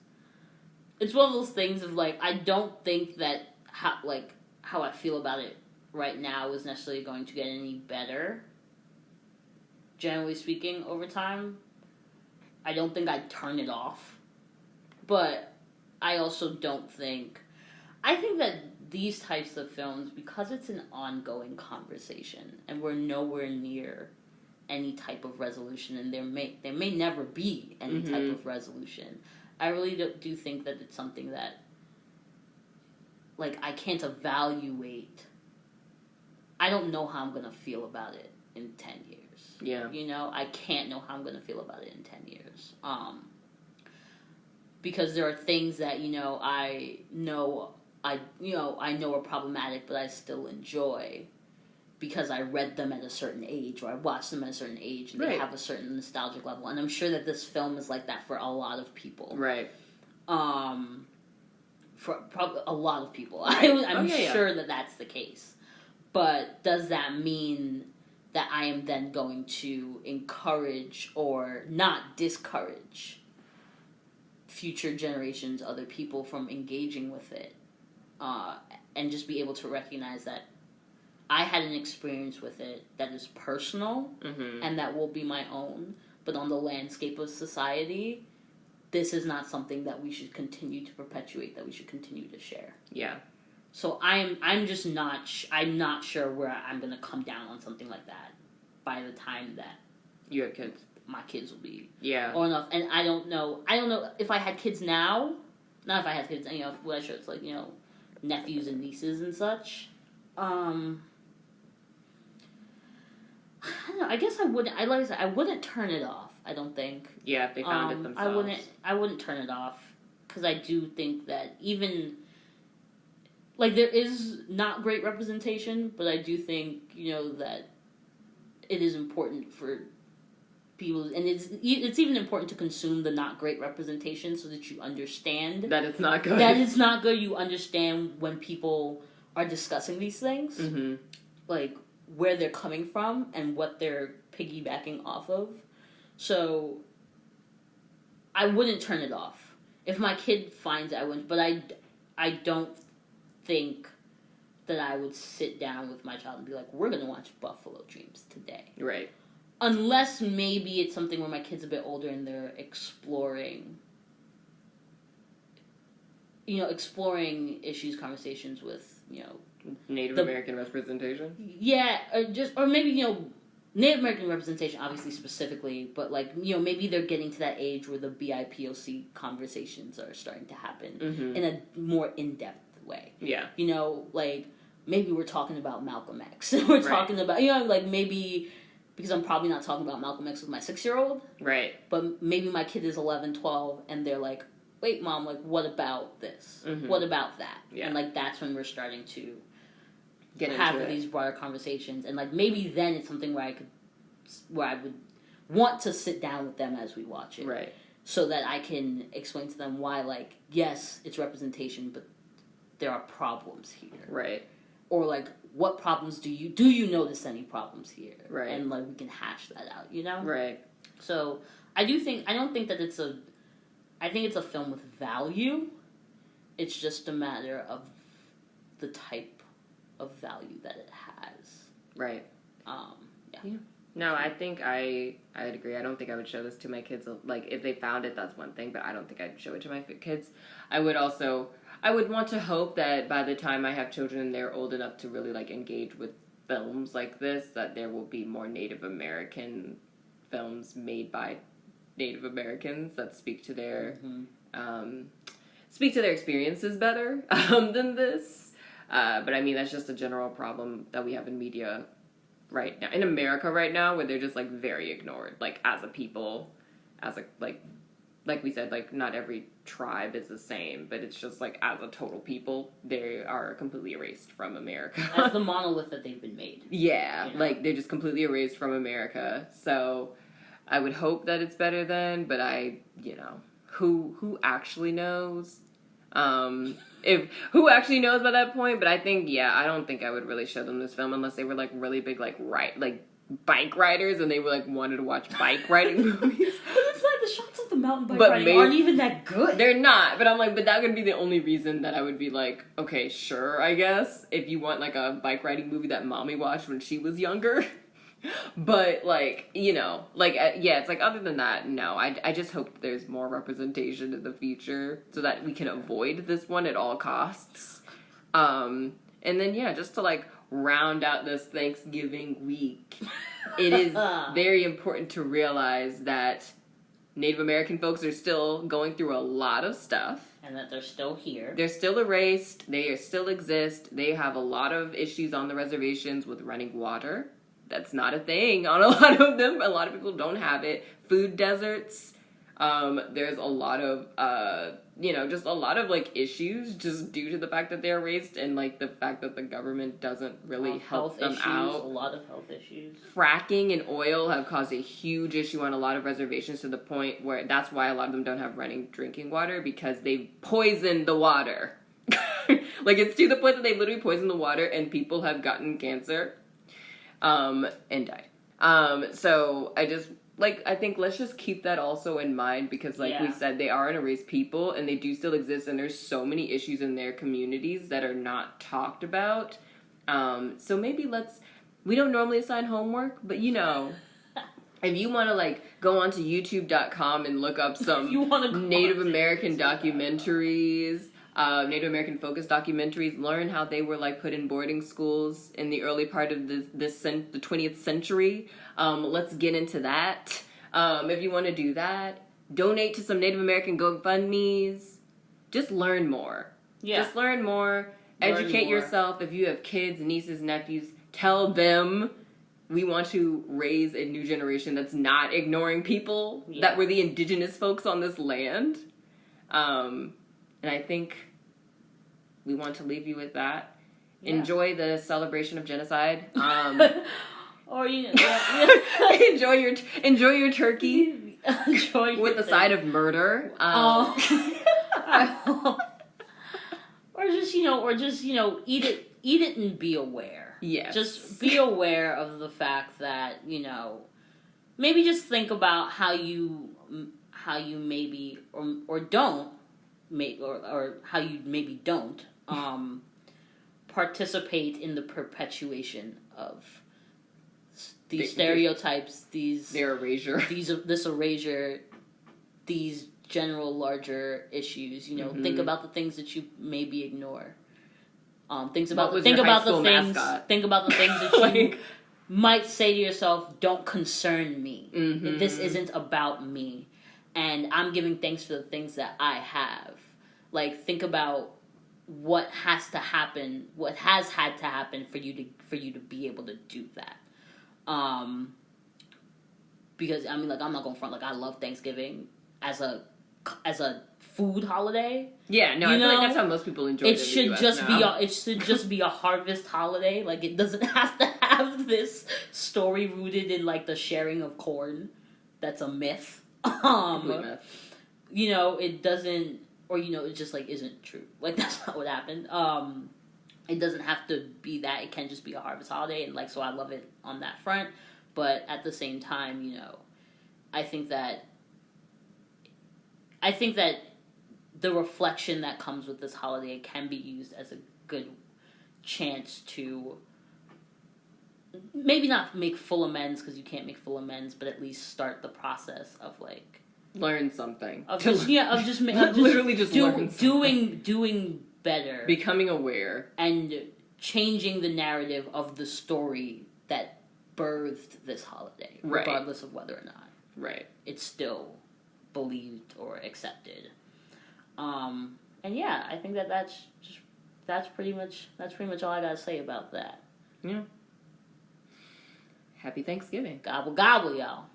one of those things of like I don't think that how I feel about it right now is necessarily going to get any better. Generally speaking, over time, I don't think I'd turn it off. But I also don't think. I think that these types of films, because it's an ongoing conversation, and we're nowhere near any type of resolution, and there may never be any mm-hmm. type of resolution. I really do think that it's something that, like, I can't evaluate. I don't know how I'm going to feel about it in 10 years. Yeah. I can't know how I'm going to feel about it in 10 years. Because there are things that, I know are problematic, but I still enjoy because I read them at a certain age or I watched them at a certain age and they have a certain nostalgic level. And I'm sure that this film is like that for a lot of people. Right. For probably a lot of people. I'm sure that that's the case. But does that mean that I am then going to encourage or not discourage future generations, other people from engaging with it? And just be able to recognize that I had an experience with it that is personal mm-hmm. and that will be my own. But on the landscape of society, this is not something that we should continue to perpetuate, that we should continue to share. Yeah. So I'm just not I'm not sure where I'm going to come down on something like that by the time that you have kids. My kids will be old enough. And I don't know if I had kids now, not if I had kids, what I show it's like, nephews and nieces and such. I don't know, I guess I wouldn't, like I said, I wouldn't turn it off, I don't think. Yeah, if they found it themselves. I wouldn't turn it off, because I do think that even, like, there is not great representation, but I do think, that it is important for people, and it's even important to consume the not great representation so that you understand that it's not good. That it's not good. You understand when people are discussing these things, mm-hmm. like where they're coming from and what they're piggybacking off of. So I wouldn't turn it off. If my kid finds it, I wouldn't. But I don't think that I would sit down with my child and be like, we're going to watch Buffalo Dreams today. Right. Unless maybe it's something where my kid's a bit older and they're exploring issues, conversations with, Native American representation? Yeah, or maybe, Native American representation, obviously, specifically, but, like, maybe they're getting to that age where the BIPOC conversations are starting to happen mm-hmm. in a more in-depth way. Yeah. Like, maybe we're talking about Malcolm X. We're talking about, like, maybe, because I'm probably not talking about Malcolm X with my 6-year-old. Right. But maybe my kid is 11, 12, and they're like, wait, Mom, like, what about this? Mm-hmm. What about that? Yeah. And, like, that's when we're starting to have these broader conversations, and like maybe then it's something where I would want to sit down with them as we watch it, right? So that I can explain to them why, like, yes, it's representation, but there are problems here, right? Or like, what problems do you notice any problems here, right? And like we can hash that out, right? So I don't think that I think it's a film with value. It's just a matter of the type of value that it has. Right. Yeah. No, I think I'd agree. I don't think I would show this to my kids. Like, if they found it, that's one thing, but I don't think I'd show it to my kids. I would want to hope that by the time I have children, they're old enough to really, like, engage with films like this, that there will be more Native American films made by Native Americans that speak to their, experiences better, than this. But I mean, that's just a general problem that we have in media right now in America right now, where they're just like very ignored, like as a people, as a like we said, like not every tribe is the same, but it's just like as a total people, they are completely erased from America. As the monolith that they've been made. Yeah, you know? like they're just completely erased from America. So I would hope that it's better then, but who actually knows? Who actually knows by that point? But I think, I don't think I would really show them this film unless they were like really big, like bike riders, and they were like wanted to watch bike riding movies. But it's like the shots of the mountain bike riding aren't even that good. They're not, but I'm like, but that would be the only reason that I would be like, okay, sure, I guess, if you want like a bike riding movie that mommy watched when she was younger. But like, it's like other than that, no. I just hope there's more representation in the future so that we can avoid this one at all costs. And then just to like round out this Thanksgiving week, it is very important to realize that Native American folks are still going through a lot of stuff. And that they're still here. They're still erased. They still exist. They have a lot of issues on the reservations with running water. That's not a thing on a lot of them. A lot of people don't have it. Food deserts. There's a lot of, just a lot of, like, issues just due to the fact that they're erased and, like, the fact that the government doesn't really help them out. A lot of health issues. Fracking and oil have caused a huge issue on a lot of reservations to the point where that's why a lot of them don't have running drinking water, because they poison the water. Like, it's to the point that they literally poison the water and people have gotten cancer. And died. So I think let's just keep that also in mind, because we said, they are an erased people and they do still exist, and there's so many issues in their communities that are not talked about. So maybe we don't normally assign homework, but if you want to like go onto youtube.com and look up some Native American documentaries, Native American focused documentaries, learn how they were like put in boarding schools in the early part of the 20th century. Let's get into that. If you want to do that, donate to some Native American GoFundMes. Just learn more. Yeah. Just learn more. Educate yourself. If you have kids, nieces, nephews, tell them we want to raise a new generation that's not ignoring people that were the indigenous folks on this land. And I think we want to leave you with that. Yeah. Enjoy the celebration of genocide. Or enjoy your turkey. With the side of murder. Or just eat it and be aware. Yes. Just be aware of the fact that, maybe just think about how you maybe or don't or how you maybe don't participate in the perpetuation of these stereotypes, this erasure, these general larger issues. Think about the things that you maybe ignore. Think about the things that you might say to yourself, don't concern me. Mm-hmm. This isn't about me. And I'm giving thanks for the things that I have. Like, think about what has to happen, what has had to happen for you to be able to do that. Because I'm not going front. Like, I love Thanksgiving as a food holiday. Yeah, no, I feel like that's how most people enjoy it. It should just be a harvest holiday. Like, it doesn't have to have this story rooted in like the sharing of corn. That's a myth. Myth. It doesn't, or it just like isn't true. Like, that's not what happened. It doesn't have to be that. It can just be a harvest holiday, and like, so I love it on that front. But at the same time, I think that the reflection that comes with this holiday can be used as a good chance to maybe not make full amends, because you can't make full amends, but at least start the process of like Learn something. of just Literally just learn something. doing better, Becoming aware. and changing the narrative of the story that birthed this holiday, Right. regardless of whether or not Right. it's still believed or accepted. And yeah, I think that's pretty much all I gotta say about that. Yeah. Happy Thanksgiving. Gobble gobble, y'all.